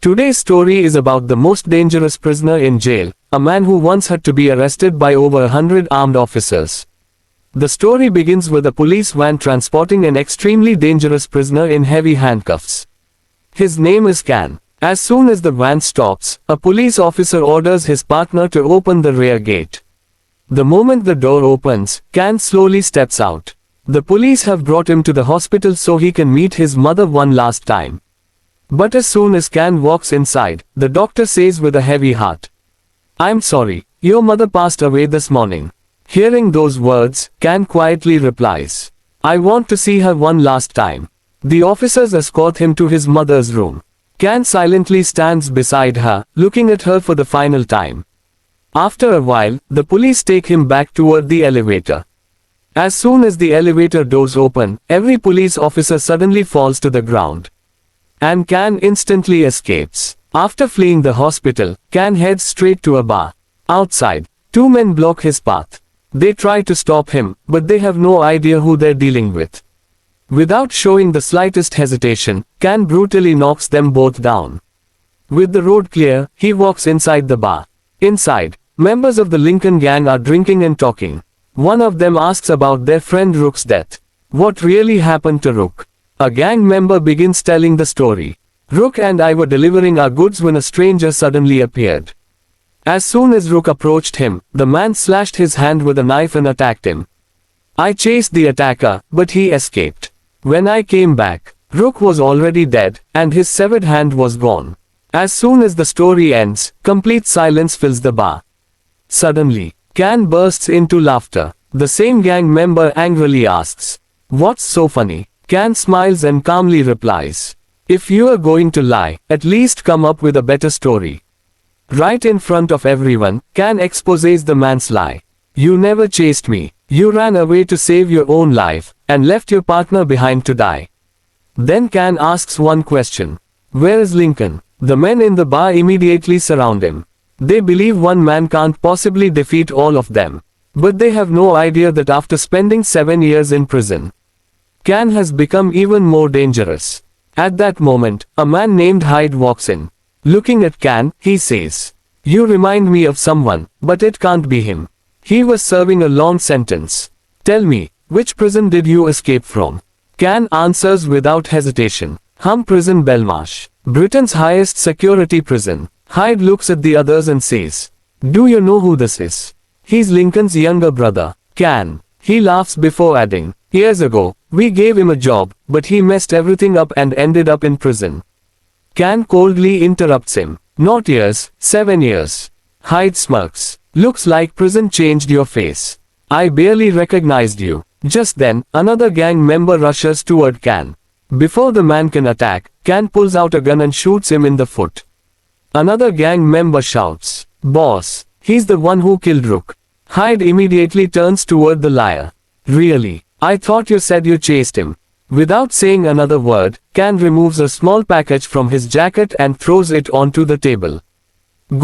Today's story is about the most dangerous prisoner in jail, a man who once had to be arrested by over 100 armed officers. The story begins with a police van transporting an extremely dangerous prisoner in heavy handcuffs. His name is Cain. As soon as the van stops, a police officer orders his partner to open the rear gate. The moment the door opens, Cain slowly steps out. The police have brought him to the hospital so he can meet his mother one last time. But as soon as Cain walks inside, the doctor says with a heavy heart, "I'm sorry, your mother passed away this morning." Hearing those words, Cain quietly replies, "I want to see her one last time." The officers escort him to his mother's room. Cain silently stands beside her, looking at her for the final time. After a while, the police take him back toward the elevator. As soon as the elevator doors open, every police officer suddenly falls to the ground. And Cain instantly escapes. After fleeing the hospital, Cain heads straight to a bar. Outside, two men block his path. They try to stop him, but they have no idea who they're dealing with. Without showing the slightest hesitation, Cain brutally knocks them both down. With the road clear, he walks inside the bar. Inside, members of the Lekin gang are drinking and talking. One of them asks about their friend Rook's death. What really happened to Rook? A gang member begins telling the story. Rook and I were delivering our goods when a stranger suddenly appeared. As soon as Rook approached him, the man slashed his hand with a knife and attacked him. I chased the attacker, but he escaped. When I came back, Rook was already dead, and his severed hand was gone. As soon as the story ends, complete silence fills the bar. Suddenly, Cain bursts into laughter. The same gang member angrily asks, "What's so funny?" Cain smiles and calmly replies, "If you are going to lie, at least come up with a better story." Right in front of everyone, Cain exposes the man's lie. "You never chased me. You ran away to save your own life, and left your partner behind to die." Then Cain asks one question. "Where is Lekin?" The men in the bar immediately surround him. They believe one man can't possibly defeat all of them. But they have no idea that after spending 7 years in prison, Cain has become even more dangerous. At that moment, a man named Hyde walks in. Looking at Cain, he says, "You remind me of someone, but it can't be him. He was serving a long sentence. Tell me, which prison did you escape from?" Cain answers without hesitation, "Hum prison Belmarsh, Britain's highest security prison." Hyde looks at the others and says, "Do you know who this is?" "He's Lincoln's younger brother, Cain." He laughs before adding, "Years ago, we gave him a job, but he messed everything up and ended up in prison." Cain coldly interrupts him, "Not years, 7 years." Hyde smirks, "Looks like prison changed your face. I barely recognized you." Just then, another gang member rushes toward Cain. Before the man can attack, Cain pulls out a gun and shoots him in the foot. Another gang member shouts, "Boss, he's the one who killed Rook." Hyde immediately turns toward the liar. "Really? I thought you said you chased him." Without saying another word, Cain removes a small package from his jacket and throws it onto the table.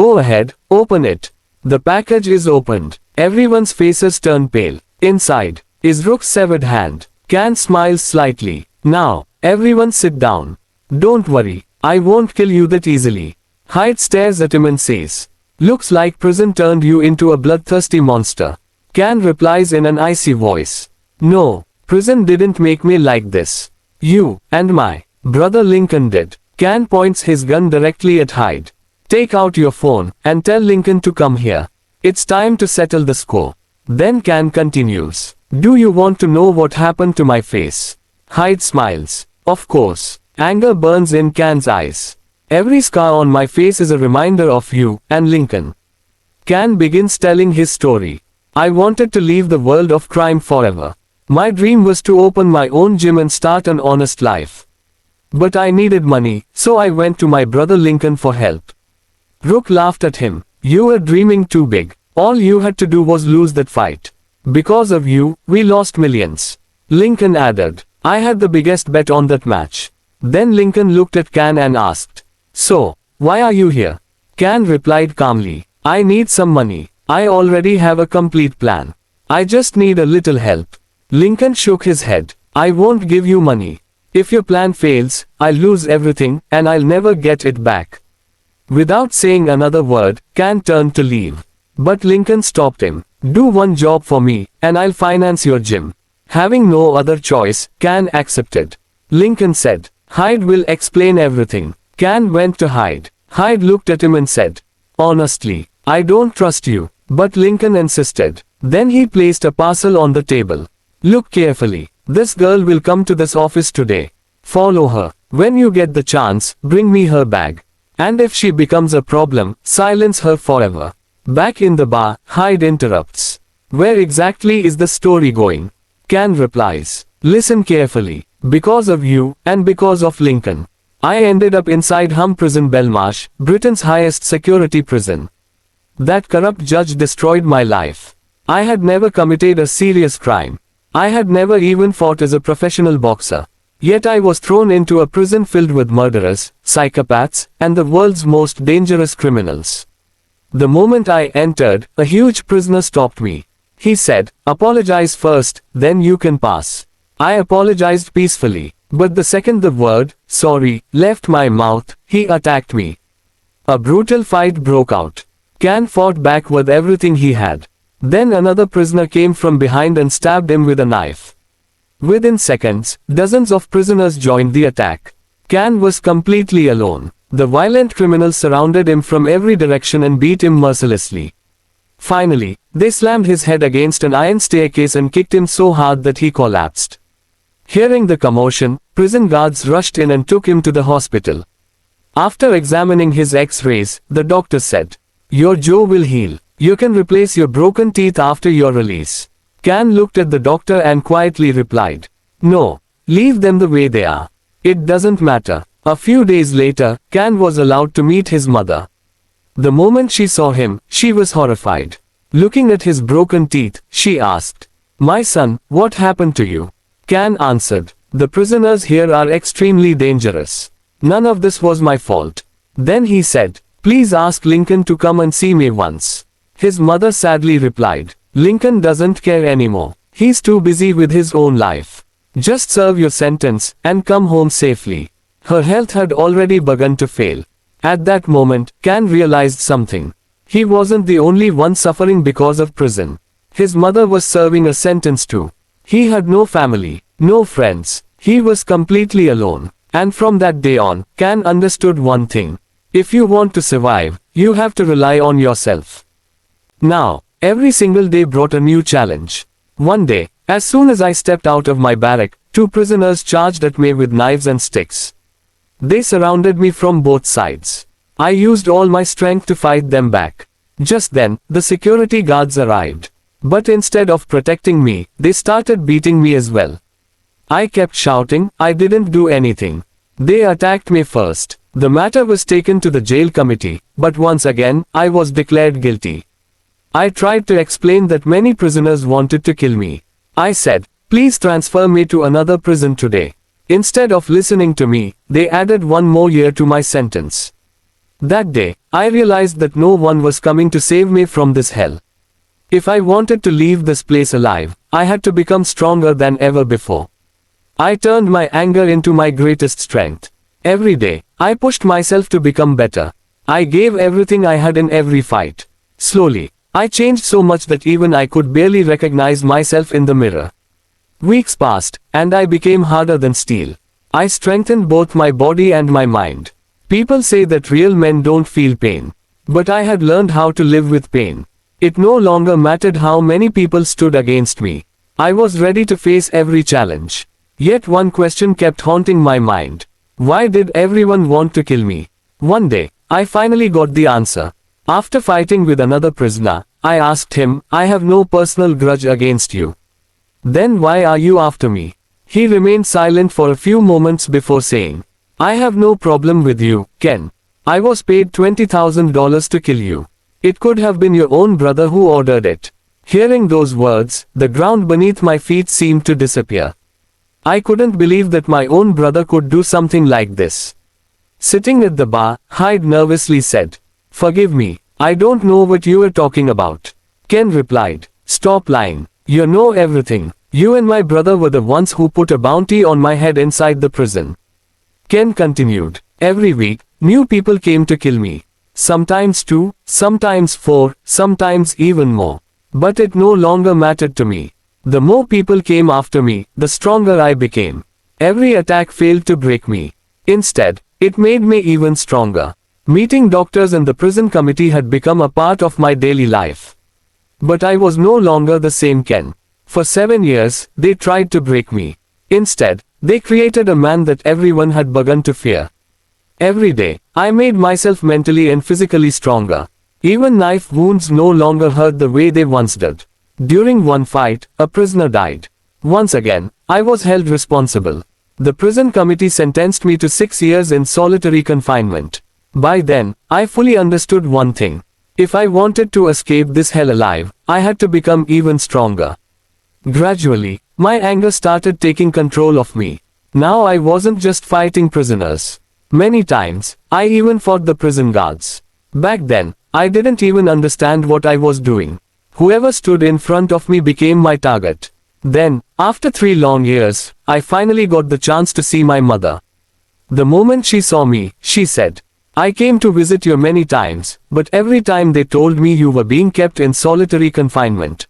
"Go ahead, open it." The package is opened. Everyone's faces turn pale. Inside is Rook's severed hand. Cain smiles slightly. "Now, everyone sit down. Don't worry, I won't kill you that easily." Hyde stares at him and says, "Looks like prison turned you into a bloodthirsty monster." Cain replies in an icy voice, "No, prison didn't make me like this. You, and my brother Lekin did." Cain points his gun directly at Hyde. "Take out your phone, and tell Lekin to come here. It's time to settle the score." Then Cain continues, "Do you want to know what happened to my face?" Hyde smiles. "Of course." Anger burns in Cain's eyes. "Every scar on my face is a reminder of you, and Lekin." Cain begins telling his story. "I wanted to leave the world of crime forever. My dream was to open my own gym and start an honest life. But I needed money, so I went to my brother Lekin for help." Rook laughed at him. "You were dreaming too big. All you had to do was lose that fight. Because of you, we lost millions." Lekin added, "I had the biggest bet on that match." Then Lekin looked at Cain and asked, "So, why are you here?" Cain replied calmly, "I need some money. I already have a complete plan. I just need a little help." Lekin shook his head. "I won't give you money. If your plan fails, I'll lose everything, and I'll never get it back." Without saying another word, Cain turned to leave. But Lekin stopped him. Do one job for me, and I'll finance your gym. Having no other choice, Cain accepted. Lekin said, Hyde will explain everything. Cain went to Hyde. Hyde looked at him and said, Honestly, I don't trust you. But Lekin insisted. Then he placed a parcel on the table. Look carefully. This girl will come to this office today. Follow her. When you get the chance, bring me her bag. And if she becomes a problem, silence her forever. Back in the bar, Hyde interrupts. Where exactly is the story going? Cain replies. Listen carefully. Because of you, and because of Lekin, I ended up inside Hum Prison Belmarsh, Britain's highest security prison. That corrupt judge destroyed my life. I had never committed a serious crime. I had never even fought as a professional boxer. Yet I was thrown into a prison filled with murderers, psychopaths, and the world's most dangerous criminals. The moment I entered, a huge prisoner stopped me. He said, Apologize first, then you can pass. I apologized peacefully, but the second the word, sorry, left my mouth, he attacked me. A brutal fight broke out. Cain fought back with everything he had. Then another prisoner came from behind and stabbed him with a knife. Within seconds, dozens of prisoners joined the attack. Cain was completely alone. The violent criminals surrounded him from every direction and beat him mercilessly. Finally, they slammed his head against an iron staircase and kicked him so hard that he collapsed. Hearing the commotion, prison guards rushed in and took him to the hospital. After examining his X-rays, the doctor said, Your jaw will heal. You can replace your broken teeth after your release. Cain looked at the doctor and quietly replied, No, leave them the way they are. It doesn't matter. A few days later, Cain was allowed to meet his mother. The moment she saw him, she was horrified. Looking at his broken teeth, she asked, My son, what happened to you? Cain answered, The prisoners here are extremely dangerous. None of this was my fault. Then he said, Please ask Lekin to come and see me once. His mother sadly replied, Lekin doesn't care anymore. He's too busy with his own life. Just serve your sentence, and come home safely. Her health had already begun to fail. At that moment, Cain realized something. He wasn't the only one suffering because of prison. His mother was serving a sentence too. He had no family, no friends. He was completely alone. And from that day on, Cain understood one thing. If you want to survive, you have to rely on yourself. Now, every single day brought a new challenge. One day, as soon as I stepped out of my barrack, 2 prisoners charged at me with knives and sticks. They surrounded me from both sides. I used all my strength to fight them back. Just then, the security guards arrived. But instead of protecting me, they started beating me as well. I kept shouting, I didn't do anything. They attacked me first. The matter was taken to the jail committee, but once again, I was declared guilty. I tried to explain that many prisoners wanted to kill me. I said, Please transfer me to another prison today. Instead of listening to me, they added 1 more year to my sentence. That day, I realized that no one was coming to save me from this hell. If I wanted to leave this place alive, I had to become stronger than ever before. I turned my anger into my greatest strength. Every day, I pushed myself to become better. I gave everything I had in every fight. Slowly, I changed so much that even I could barely recognize myself in the mirror. Weeks passed, and I became harder than steel. I strengthened both my body and my mind. People say that real men don't feel pain. But I had learned how to live with pain. It no longer mattered how many people stood against me. I was ready to face every challenge. Yet one question kept haunting my mind. Why did everyone want to kill me? One day, I finally got the answer. After fighting with another prisoner, I asked him, I have no personal grudge against you. Then why are you after me? He remained silent for a few moments before saying, I have no problem with you, Cain. I was paid $20,000 to kill you. It could have been your own brother who ordered it. Hearing those words, the ground beneath my feet seemed to disappear. I couldn't believe that my own brother could do something like this. Sitting at the bar, Hyde nervously said, Forgive me, I don't know what you are talking about. Cain replied, Stop lying. You know everything. You and my brother were the ones who put a bounty on my head inside the prison. Cain continued, Every week, new people came to kill me. sometimes 2, sometimes 4, sometimes even more. But it no longer mattered to me. The more people came after me, the stronger I became. Every attack failed to break me. Instead, it made me even stronger. Meeting doctors and the prison committee had become a part of my daily life. But I was no longer the same Ken. For 7 years, they tried to break me. Instead, they created a man that everyone had begun to fear. Every day, I made myself mentally and physically stronger. Even knife wounds no longer hurt the way they once did. During one fight, a prisoner died. Once again, I was held responsible. The prison committee sentenced me to 6 years in solitary confinement. By then, I fully understood one thing. If I wanted to escape this hell alive, I had to become even stronger. Gradually, my anger started taking control of me. Now I wasn't just fighting prisoners. Many times, I even fought the prison guards. Back then, I didn't even understand what I was doing. Whoever stood in front of me became my target. Then, after 3 long years, I finally got the chance to see my mother. The moment she saw me, she said, "I came to visit you many times, but every time they told me you were being kept in solitary confinement."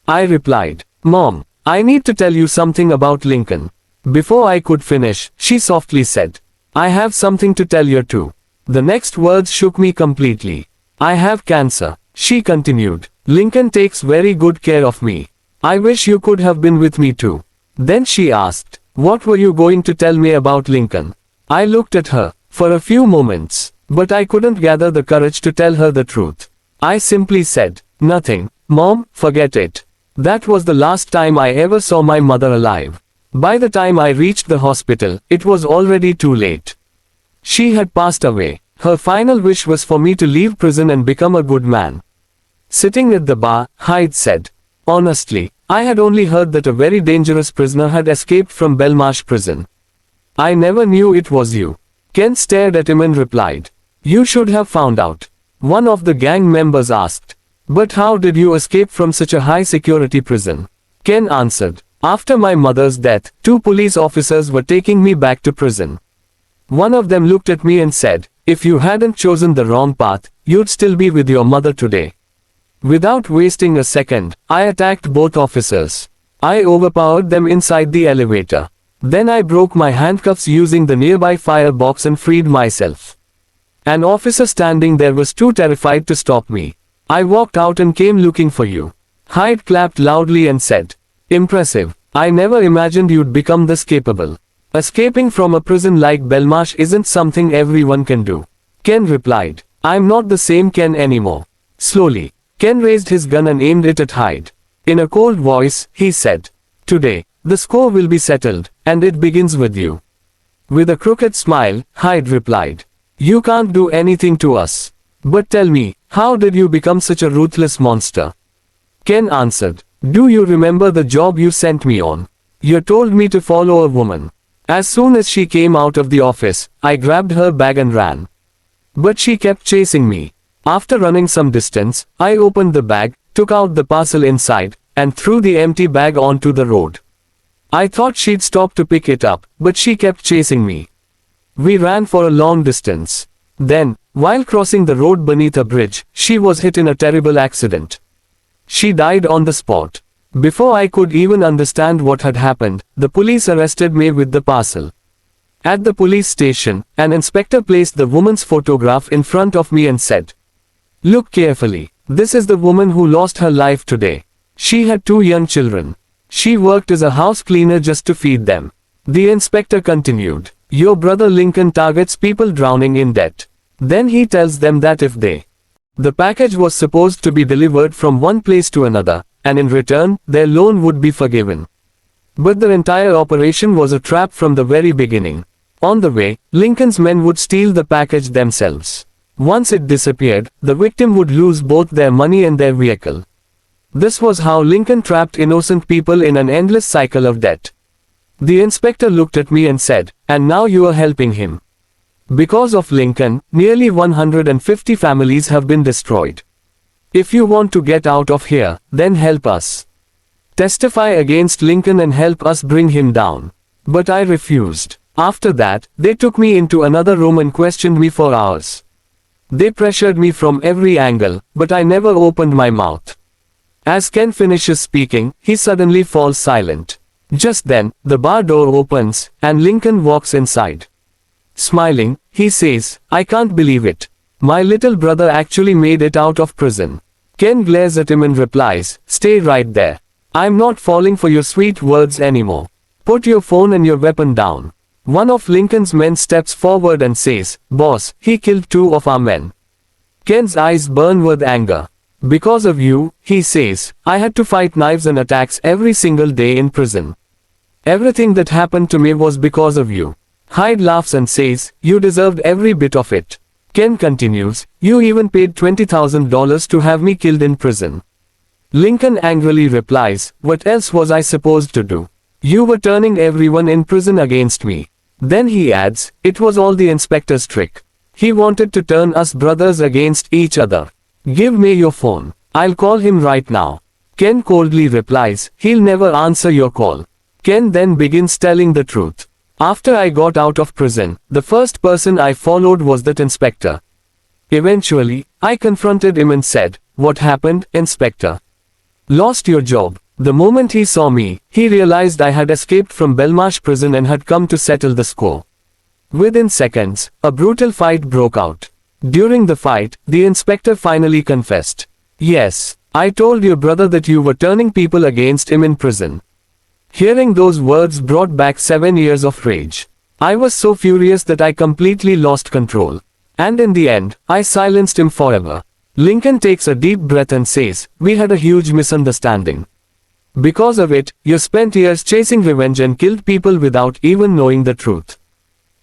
I replied, "Mom, I need to tell you something about Lincoln." Before I could finish, she softly said, "I have something to tell you too." The next words shook me completely. "I have cancer," she continued. "Lincoln takes very good care of me. I wish you could have been with me too." Then she asked, "What were you going to tell me about Lincoln?" I looked at her for a few moments, but I couldn't gather the courage to tell her the truth. I simply said, "Nothing, Mom, forget it." That was the last time I ever saw my mother alive. By the time I reached the hospital, it was already too late. She had passed away. Her final wish was for me to leave prison and become a good man. Sitting at the bar, Hyde said, "Honestly, I had only heard that a very dangerous prisoner had escaped from Belmarsh prison. I never knew it was you." Ken stared at him and replied, "You should have found out." One of the gang members asked, "But how did you escape from such a high-security prison?" Ken answered, "After my mother's death, 2 police officers were taking me back to prison. One of them looked at me and said, 'If you hadn't chosen the wrong path, you'd still be with your mother today.' Without wasting a second, I attacked both officers. I overpowered them inside the elevator. Then I broke my handcuffs using the nearby firebox and freed myself. An officer standing there was too terrified to stop me. I walked out and came looking for you." Hyde clapped loudly and said, "Impressive. I never imagined you'd become this capable. Escaping from a prison like Belmarsh isn't something everyone can do." Ken replied, "I'm not the same Ken anymore." Slowly, Ken raised his gun and aimed it at Hyde. In a cold voice, he said, "Today, the score will be settled, and it begins with you." With a crooked smile, Hyde replied, "You can't do anything to us. But tell me, how did you become such a ruthless monster?" Ken answered, "Do you remember the job you sent me on? You told me to follow a woman. As soon as she came out of the office, I grabbed her bag and ran. But she kept chasing me. After running some distance, I opened the bag, took out the parcel inside, and threw the empty bag onto the road. I thought she'd stop to pick it up, but she kept chasing me. We ran for a long distance. Then, while crossing the road beneath a bridge, she was hit in a terrible accident. She died on the spot. Before I could even understand what had happened, the police arrested me with the parcel. At the police station, an inspector placed the woman's photograph in front of me and said, "Look carefully. This is the woman who lost her life today. She had 2 young children. She worked as a house cleaner just to feed them." The inspector continued, "Your brother Lincoln targets people drowning in debt. Then he tells them that if they..." The package was supposed to be delivered from one place to another, and in return, their loan would be forgiven. But the entire operation was a trap from the very beginning. On the way, Lincoln's men would steal the package themselves. Once it disappeared, the victim would lose both their money and their vehicle. This was how Lincoln trapped innocent people in an endless cycle of debt. The inspector looked at me and said, "And now you are helping him. Because of Lincoln, nearly 150 families have been destroyed. If you want to get out of here, then help us. Testify against Lincoln and help us bring him down." But I refused. After that, they took me into another room and questioned me for hours. They pressured me from every angle, but I never opened my mouth. As Ken finishes speaking, he suddenly falls silent. Just then, the bar door opens, and Lincoln walks inside. Smiling, he says, "I can't believe it. My little brother actually made it out of prison." Ken glares at him and replies, "Stay right there. I'm not falling for your sweet words anymore. Put your phone and your weapon down." One of Lincoln's men steps forward and says, "Boss, he killed 2 of our men." Ken's eyes burn with anger. "Because of you," he says, "I had to fight knives and attacks every single day in prison. Everything that happened to me was because of you." Hyde laughs and says, "You deserved every bit of it." Ken continues, "You even paid $20,000 to have me killed in prison." Lincoln angrily replies, "What else was I supposed to do? You were turning everyone in prison against me." Then he adds, "It was all the inspector's trick. He wanted to turn us brothers against each other. Give me your phone. I'll call him right now." Ken coldly replies, "He'll never answer your call." Ken then begins telling the truth. "After I got out of prison, the first person I followed was that inspector. Eventually, I confronted him and said, 'What happened, Inspector? Lost your job?' The moment he saw me, he realized I had escaped from Belmarsh prison and had come to settle the score." Within seconds, a brutal fight broke out. During the fight, the inspector finally confessed. "Yes, I told your brother that you were turning people against him in prison." Hearing those words brought back 7 years of rage. I was so furious that I completely lost control. And in the end, I silenced him forever. Lincoln takes a deep breath and says, "We had a huge misunderstanding. Because of it, you spent years chasing revenge and killed people without even knowing the truth."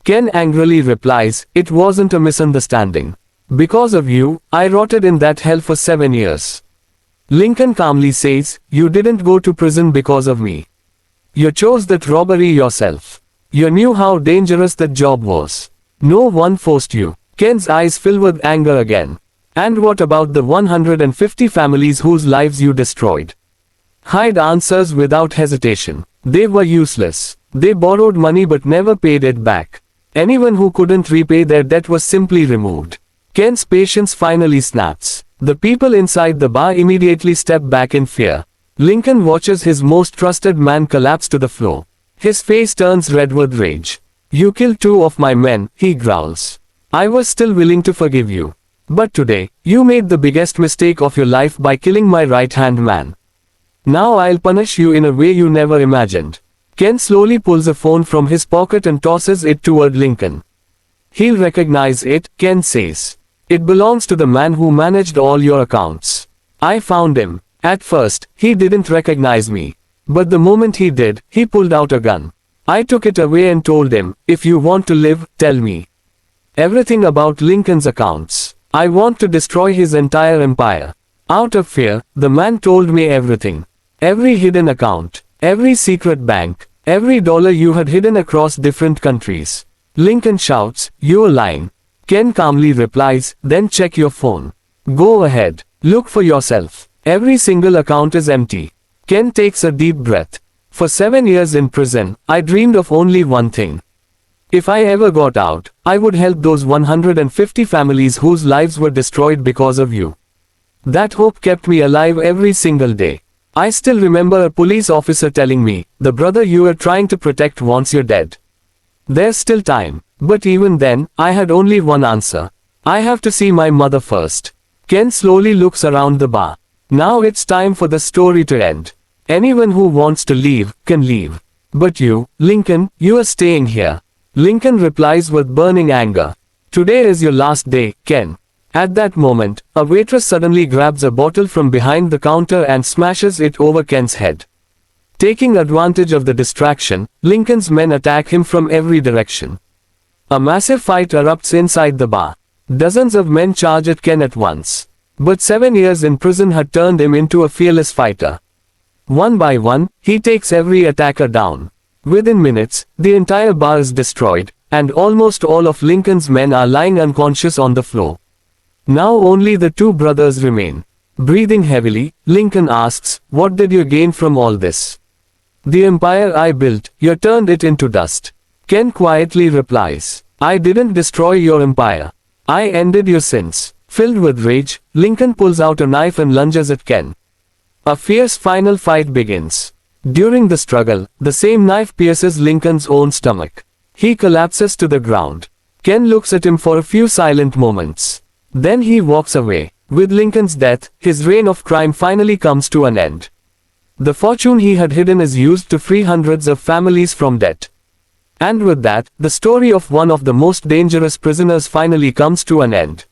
Ken angrily replies, "It wasn't a misunderstanding. Because of you, I rotted in that hell for 7 years." Lincoln calmly says, "You didn't go to prison because of me. You chose that robbery yourself. You knew how dangerous that job was. No one forced you." Ken's eyes fill with anger again. "And what about the 150 families whose lives you destroyed?" Hyde answers without hesitation. "They were useless. They borrowed money but never paid it back. Anyone who couldn't repay their debt was simply removed." Ken's patience finally snaps. The people inside the bar immediately step back in fear. Lincoln watches his most trusted man collapse to the floor. His face turns red with rage. "You killed 2 of my men," he growls. "I was still willing to forgive you. But today, you made the biggest mistake of your life by killing my right-hand man. Now I'll punish you in a way you never imagined." Ken slowly pulls a phone from his pocket and tosses it toward Lincoln. "He'll recognize it," Ken says. "It belongs to the man who managed all your accounts. I found him. At first, he didn't recognize me. But the moment he did, he pulled out a gun. I took it away and told him, 'If you want to live, tell me everything about Lincoln's accounts. I want to destroy his entire empire.' Out of fear, the man told me everything. Every hidden account, every secret bank, every dollar you had hidden across different countries." Lincoln shouts, "You're lying." Ken calmly replies, "Then check your phone. Go ahead. Look for yourself. Every single account is empty." Ken takes a deep breath. "For 7 years in prison, I dreamed of only one thing. If I ever got out, I would help those 150 families whose lives were destroyed because of you. That hope kept me alive every single day. I still remember a police officer telling me, 'The brother you were trying to protect wants you dead. There's still time.' But even then, I had only one answer. I have to see my mother first." Ken slowly looks around the bar. "Now it's time for the story to end. Anyone who wants to leave, can leave. But you, Lincoln, you are staying here." Lincoln replies with burning anger. "Today is your last day, Ken." At that moment, a waitress suddenly grabs a bottle from behind the counter and smashes it over Ken's head. Taking advantage of the distraction, Lincoln's men attack him from every direction. A massive fight erupts inside the bar. Dozens of men charge at Ken at once. But 7 years in prison had turned him into a fearless fighter. One by one, he takes every attacker down. Within minutes, the entire bar is destroyed, and almost all of Lincoln's men are lying unconscious on the floor. Now only the 2 brothers remain. Breathing heavily, Lincoln asks, "What did you gain from all this?" "The empire I built, you turned it into dust." Ken quietly replies, "I didn't destroy your empire. I ended your sins. Filled with rage, Lincoln pulls out a knife and lunges at Cain. A fierce final fight begins. During the struggle, the same knife pierces Lincoln's own stomach. He collapses to the ground. Cain looks at him for a few silent moments. Then he walks away. With Lincoln's death, his reign of crime finally comes to an end. The fortune he had hidden is used to free hundreds of families from debt. And with that, the story of one of the most dangerous prisoners finally comes to an end.